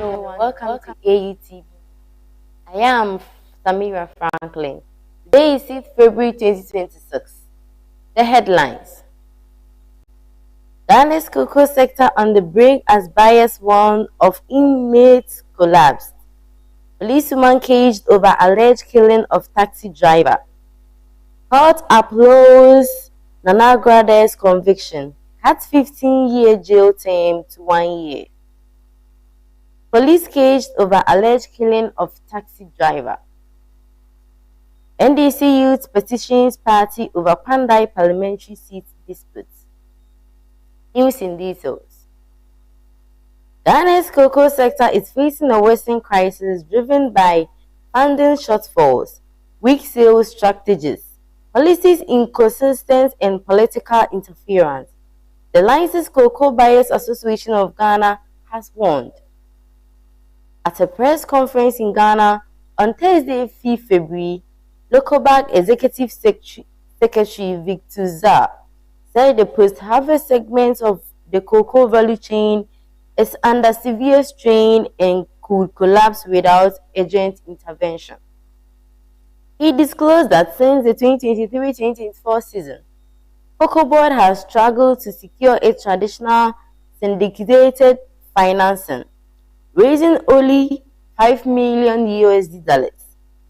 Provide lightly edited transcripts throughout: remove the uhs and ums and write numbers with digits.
Welcome to AUTV. I am Samira Franklin. Today is 6th February 2026. The headlines: Ghana's cocoa sector on the brink as buyers warn of inmates collapse. Policewoman caged over alleged killing of taxi driver. Court applauds Nana Grade's conviction. Cut 15-year jail term to 1 year. Police caged over alleged killing of taxi driver. NDC Youth petitions party over Pandai parliamentary seat dispute. News in details. Ghana's cocoa sector is facing a worsening crisis driven by funding shortfalls, weak sales strategies, policies inconsistent, and political interference. The Licensed Cocoa Buyers Association of Ghana has warned. At a press conference in Ghana on Thursday, 5th February, Local Executive Secretary Victor Zah said the post-harvest segment of the cocoa value chain is under severe strain and could collapse without urgent intervention. He disclosed that since the 2023-2024 season, Cocoa Board has struggled to secure its traditional syndicated financing, raising only $5 million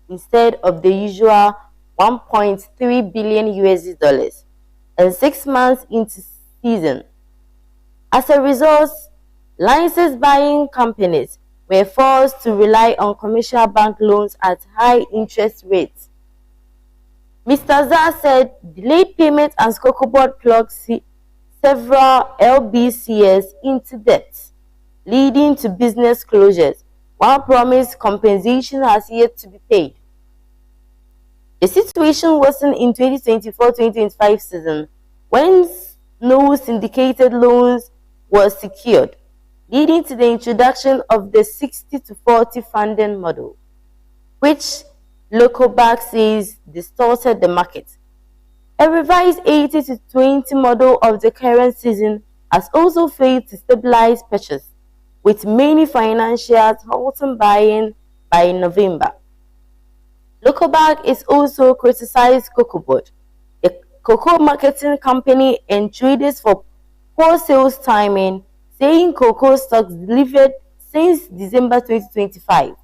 instead of the usual $1.3 billion and 6 months into season. As a result, license buying companies were forced to rely on commercial bank loans at high interest rates. Mr. Zah said delayed payment and Cocoa Board plugged several LBCs into debt, leading to business closures, while promised compensation has yet to be paid. The situation worsened in 2024-2025 season when no syndicated loans were secured, leading to the introduction of the 60-40 funding model, which Local Bank says distorted the market. A revised 80-20 model of the current season has also failed to stabilize purchase, with many financiers halting buying by November. Local Bank is also criticized Cocoa Board, the cocoa marketing company, and traders for poor sales timing, saying cocoa stocks delivered since December 2025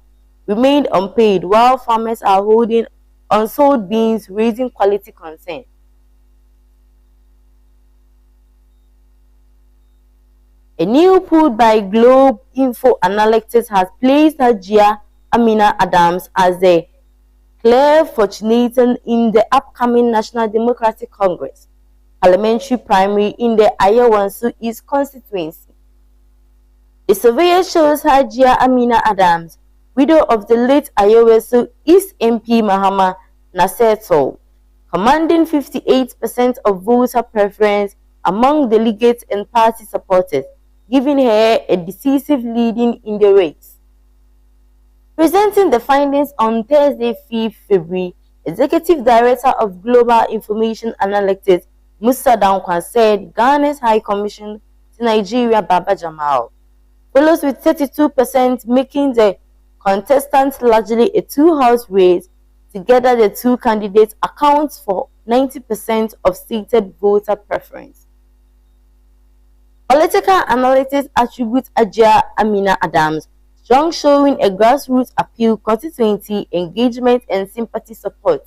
remained unpaid while farmers are holding unsold beans, raising quality concern. A new poll by Globe Info Analytics has placed Hajia Amina Adams as the clear fortunate in the upcoming National Democratic Congress parliamentary primary in the Ayawansu East constituency. The survey shows Hajia Amina Adams, widow of the late Ayawansu East MP Mahama Naseto, commanding 58% of voter preference among delegates and party supporters, giving her a decisive leading in the race. Presenting the findings on Thursday, 5th February, Executive Director of Global Information Analytics, Musa Dankwa, said Ghana's High Commission to Nigeria, Baba Jamal, follows with 32%, making the contestants largely a two-house race. Together, the two candidates account for 90% of stated voter preference. Political analysts attribute Hajia Amina Adams' strong showing a grassroots appeal, constituency engagement, and sympathy support,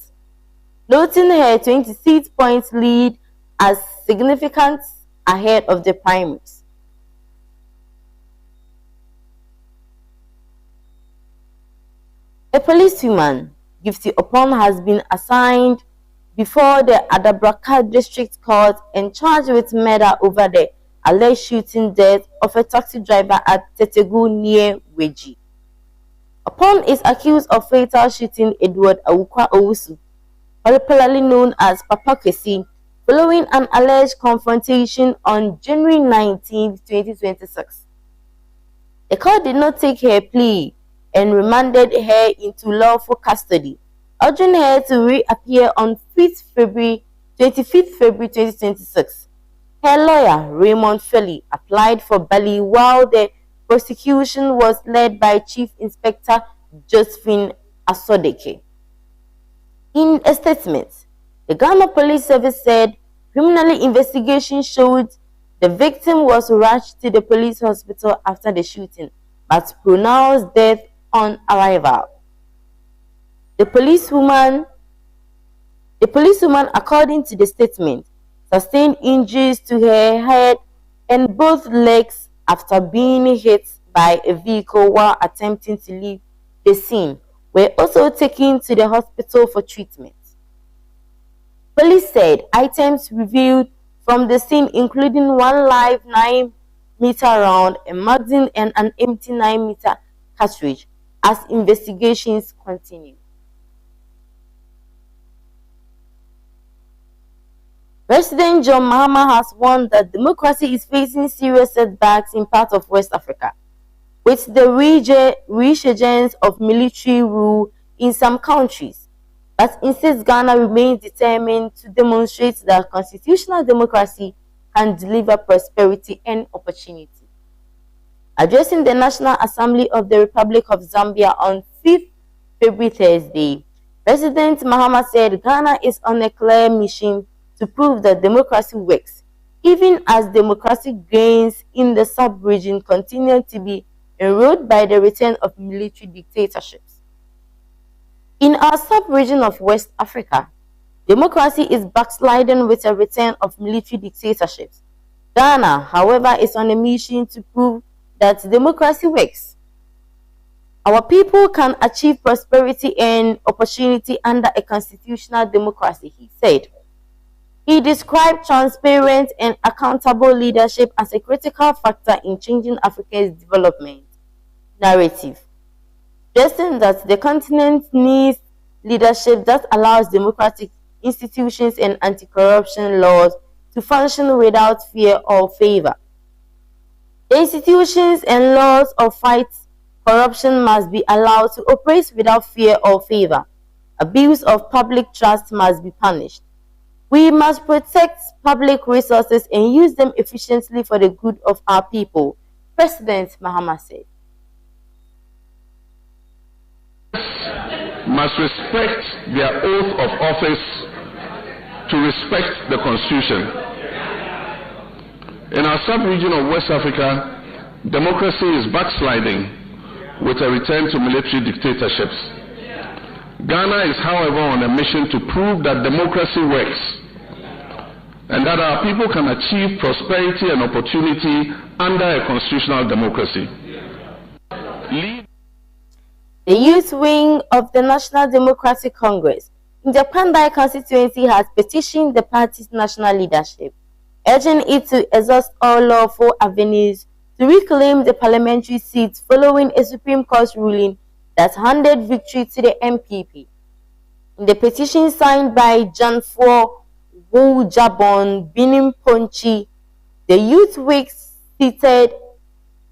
noting her 26 points lead as significant ahead of the primaries. A policewoman, Gifty Opon, has been assigned before the Adabraka District Court and charged with murder over the alleged shooting death of a taxi driver at Tetegu near Weji. Opon is accused of fatal shooting Edward Awukwa Owusu, popularly known as Papa Kwesi, following an alleged confrontation on January 19, 2026. The court did not take her plea and remanded her into lawful custody, urging her to reappear on 25th February 2026. Her lawyer, Raymond Felly, applied for bail while the prosecution was led by Chief Inspector Josephine Asodeke. In a statement, the Ghana Police Service said criminal investigation showed the victim was rushed to the police hospital after the shooting, but pronounced death on arrival. The policewoman, according to the statement, sustained injuries to her head and both legs after being hit by a vehicle while attempting to leave the scene, were also taken to the hospital for treatment. Police said items revealed from the scene, including one live 9-meter round, a magazine, and an empty 9-meter cartridge, as investigations continue. President John Mahama has warned that democracy is facing serious setbacks in parts of West Africa, with the resurgence of military rule in some countries, but insists Ghana remains determined to demonstrate that constitutional democracy can deliver prosperity and opportunity. Addressing the National Assembly of the Republic of Zambia on 5th February Thursday, President Mahama said Ghana is on a clear mission to prove that democracy works, even as democratic gains in the sub-region continue to be eroded by the return of military dictatorships. In our sub-region of West Africa, democracy is backsliding with a return of military dictatorships. Ghana, however, is on a mission to prove that democracy works. Our people can achieve prosperity and opportunity under a constitutional democracy, he said. He described transparent and accountable leadership as a critical factor in changing Africa's development narrative, stressing that the continent needs leadership that allows democratic institutions and anti-corruption laws to function without fear or favor. The institutions and laws of fight corruption must be allowed to operate without fear or favor. Abuse of public trust must be punished. We must protect public resources and use them efficiently for the good of our people, President Mahama said. Must respect their oath of office to respect the Constitution. In our sub-region of West Africa, democracy is backsliding with a return to military dictatorships. Ghana is, however, on a mission to prove that democracy works and that our people can achieve prosperity and opportunity under a constitutional democracy. The youth wing of the National Democratic Congress in the Pandai constituency has petitioned the party's national leadership, urging it to exhaust all lawful avenues to reclaim the parliamentary seat following a Supreme Court ruling that handed victory to the MPP. In the petition signed by Janfor Jabon Binim Ponchi, the youth wing cited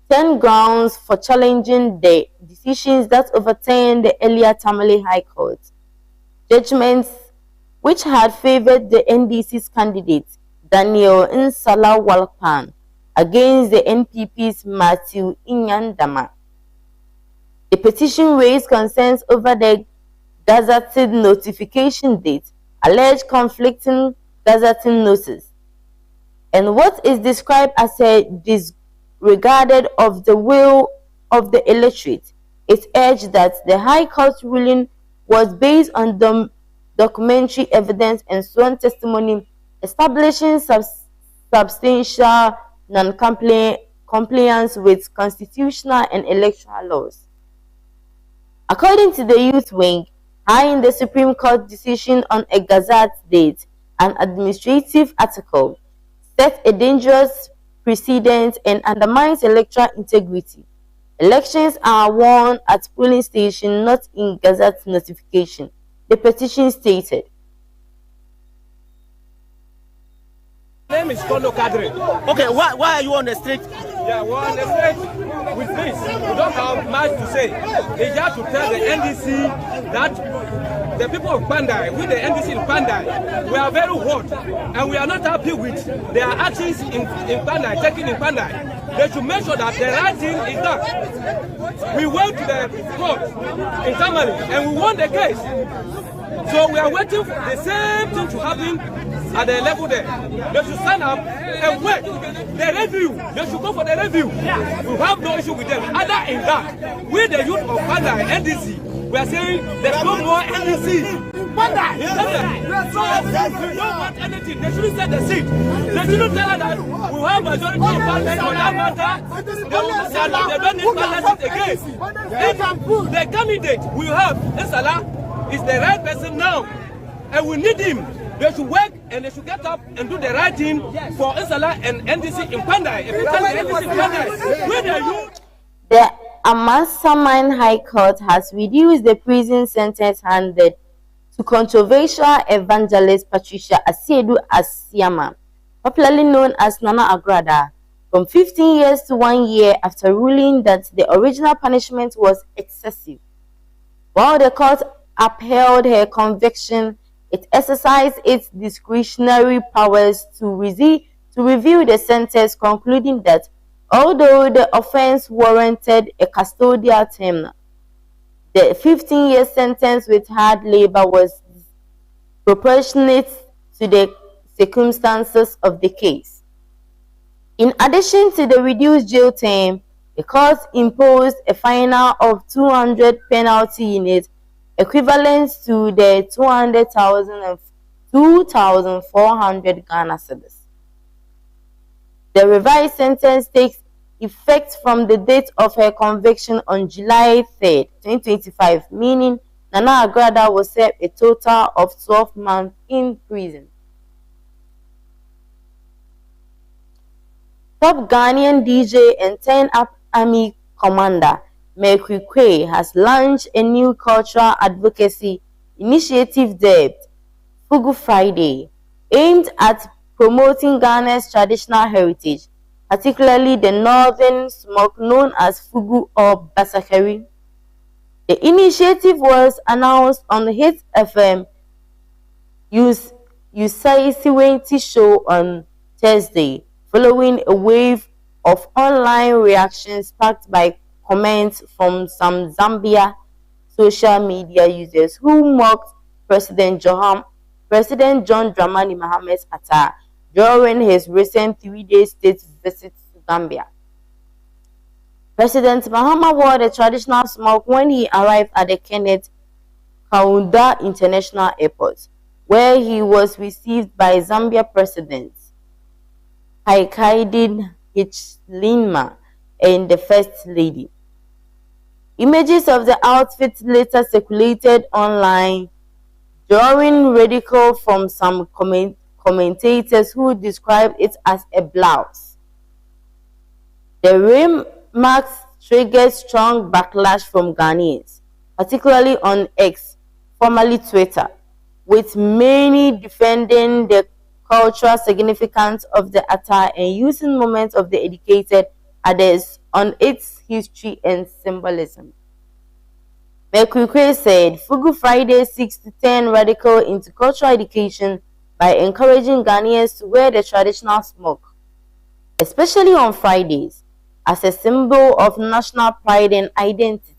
10 grounds for challenging the decisions that overturned the earlier Tamale High Court judgments, which had favored the NDC's candidate Daniel Nsala Walpan against the NPP's Matthew Inyandama. The petition raised concerns over the gazetted notification date, alleged conflicting gazetting notice, and what is described as a disregarded of the will of the electorate. It urged that the High Court ruling was based on documentary evidence and sworn testimony establishing substantial non-compliance with constitutional and electoral laws. According to the youth wing, high in the Supreme Court decision on a Gazette date, an administrative article sets a dangerous precedent and undermines electoral integrity. Elections are won at polling station, not in Gazette notification, the petition stated. My name is Kondo Kadri. Okay, why are you on the street? Yeah, we're on the street with this. We don't have much to say. They just to tell the NDC that the people of Pandai, with the NDC in Pandai, we are very hot, and we are not happy with their actions in Pandai, taking in Pandai. They should make sure that the right thing is done. We went to the court in Tamale, and we won the case. So we are waiting for the same thing to happen at the level there. They should stand up and wait. The review, they should go for the review. We have no issue with them. Other than that, we the youth of Pandai, NDC, we are saying there's no more NDC. Pandai! We don't want anything. They shouldn't set the seat. They shouldn't tell us that we have majority of Pandai on that matter. They don't need Pandai seat again. The candidate we have, Insala, is the right person now, and we need him. They should work and they should get up and do the right thing for Insala and NDC in Pandai. If you tell the NDC in Pandai, where are you? The Amasaman High Court has reduced the prison sentence handed to controversial evangelist Patricia Asiedu Asiama, popularly known as Nana Agrada, from 15 years to 1 year after ruling that the original punishment was excessive. While the court upheld her conviction, it exercised its discretionary powers to review the sentence, concluding that although the offense warranted a custodial term, the 15-year sentence with hard labor was proportionate to the circumstances of the case. In addition to the reduced jail term, the court imposed a fine of 200 penalty units, equivalent to the 200,000 and 2,400 Ghana cedis. The revised sentence takes effect from the date of her conviction on July 3, 2025, meaning Nana Agrada will serve a total of 12 months in prison. Top Ghanaian DJ and 10-up Army commander Mercury Quay has launched a new cultural advocacy initiative dubbed Fugu Friday, aimed at promoting Ghana's traditional heritage, particularly the northern smoke known as Fugu or Basakari. The initiative was announced on the Hit FM Usaisiwenti show on Thursday, following a wave of online reactions sparked by comments from some Zambia social media users who mocked President John Dramani Mahama's attack during his recent 3-day state visit to Gambia. President Mahama wore the traditional smock when he arrived at the Kenneth Kaunda International Airport, where he was received by Zambia President Hakainde Hichilema and the First Lady. Images of the outfit later circulated online, drawing ridicule from some commentators who described it as a blouse. The remarks triggered strong backlash from Ghanaians, particularly on X, formerly Twitter, with many defending the cultural significance of the attire and using moments of the educated others on its history and symbolism. Mercury said Fugu Friday seeks to turn radical into cultural education by encouraging Ghanaians to wear the traditional smock, especially on Fridays, as a symbol of national pride and identity.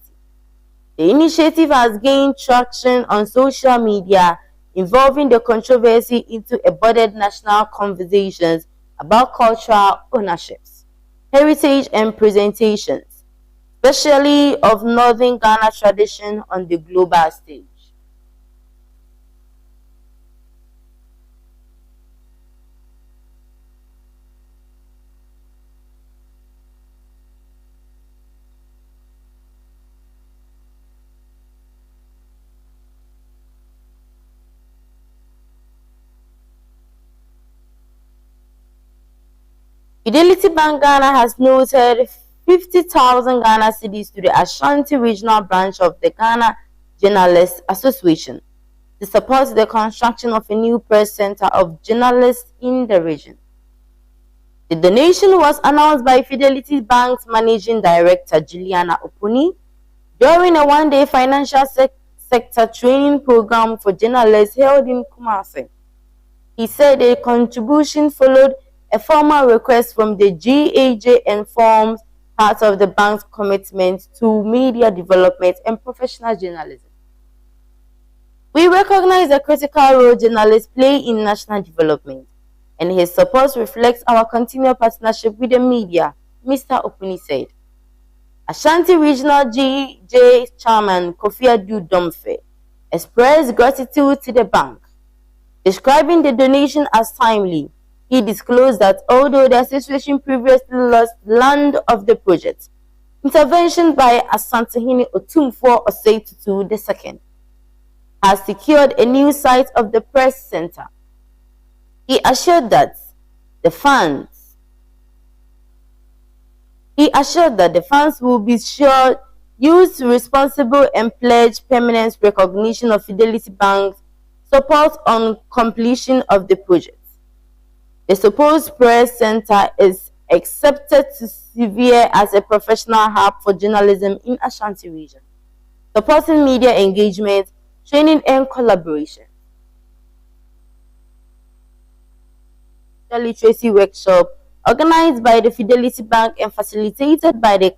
The initiative has gained traction on social media, involving the controversy into embodied national conversations about cultural ownerships, heritage and presentations, especially of Northern Ghana tradition on the global stage. Fidelity Bank Ghana has noted 50,000 Ghana cedis to the Ashanti Regional Branch of the Ghana Journalists Association to support the construction of a new press center of journalists in the region. The donation was announced by Fidelity Bank's Managing Director Juliana Opuni during a one-day financial sector training program for journalists held in Kumasi. He said the contribution followed a formal request from the GAJ and forms part of the bank's commitment to media development and professional journalism. We recognize the critical role journalists play in national development, and his support reflects our continued partnership with the media, Mr. Opuni said. Ashanti Regional GJ Chairman Kofi Adu Domfe expressed gratitude to the bank. Describing the donation as timely, he disclosed that although the association previously lost land of the project, intervention by Asantehene Otumfuo Osei Tutu II has secured a new site of the press center. He assured that the funds will be used to responsible and pledge permanent recognition of Fidelity Bank's support on completion of the project. The supposed press center is accepted to serve as a professional hub for journalism in Ashanti region, supporting media engagement, training and collaboration. The literacy workshop organized by the Fidelity Bank and facilitated by the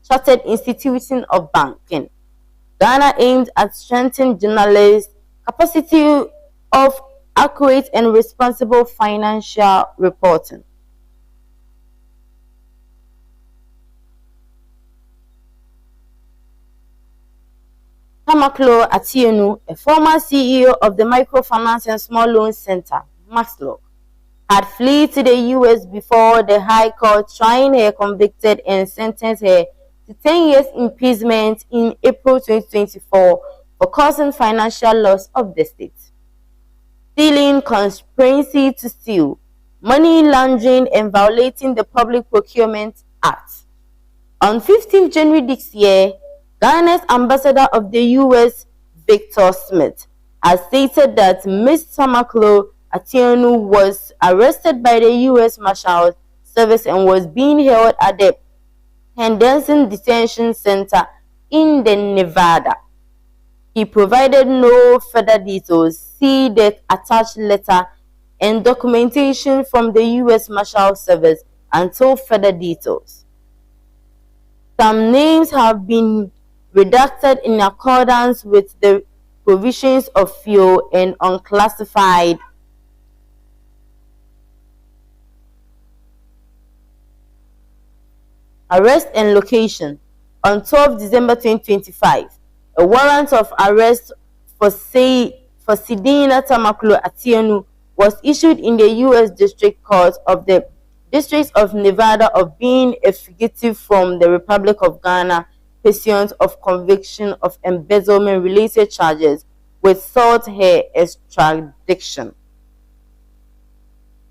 Chartered Institution of Banking, Ghana aimed at strengthening journalists' capacity of accurate and responsible financial reporting. Tamaklo Atienu, a former CEO of the Microfinance and Small Loan Center, Maxlock, had fled to the U.S. before the High Court trying her convicted and sentenced her to 10 years imprisonment in April 2024 for causing financial loss of the state, stealing, conspiracy to steal, money laundering, and violating the Public Procurement Act. On 15 January this year, Ghana's ambassador of the U.S., Victor Smith, has stated that Ms. Tamaklo Atienu was arrested by the U.S. Marshals Service and was being held at the Henderson Detention Center in the Nevada. He provided no further details. See the attached letter and documentation from the U.S. Marshals Service until further details. Some names have been redacted in accordance with the provisions of FIO and unclassified. Arrest and location. On 12 December 2025, a warrant of arrest for Sidina Tamaklo Atienu was issued in the U.S. District Court of the District of Nevada of being a fugitive from the Republic of Ghana pursuant of conviction of embezzlement-related charges with sought her extradition.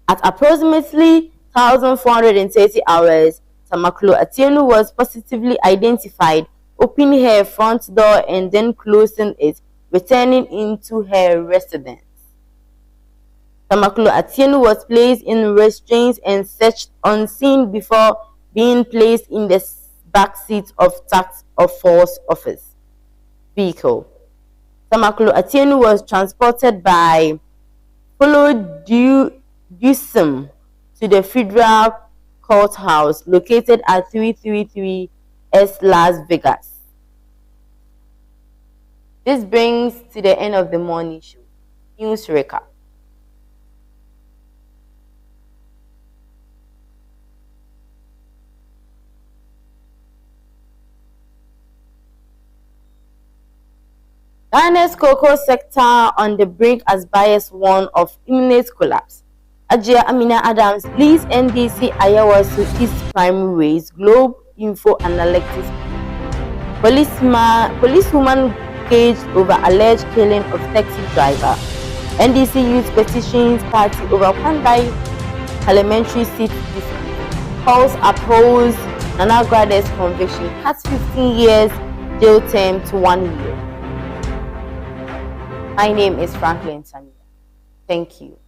At approximately 1,430 hours, Tamaklo Atienu was positively identified, opening her front door and then closing it, returning into her residence. Tamaklo Atienu was placed in restraints and searched on scene before being placed in the back seat of task force office vehicle. Tamaklo Atienu was transported by Follow Dusum to the Federal Courthouse located at 333 S Las Vegas. This brings to the end of the morning show. News recap. Ghana's cocoa sector on the brink as buyers warn of imminent collapse. Ajia Amina Adams leads NDC Ayawasu East Primary Ways Globe Info Analytics. Policewoman caged over alleged killing of taxi driver. NDC youth petitions party over Kwandai parliamentary seat dispute. Calls oppose Nana Grade's conviction. Cuts 15 years jail term to 1 year. My name is Franklin Samira. Thank you.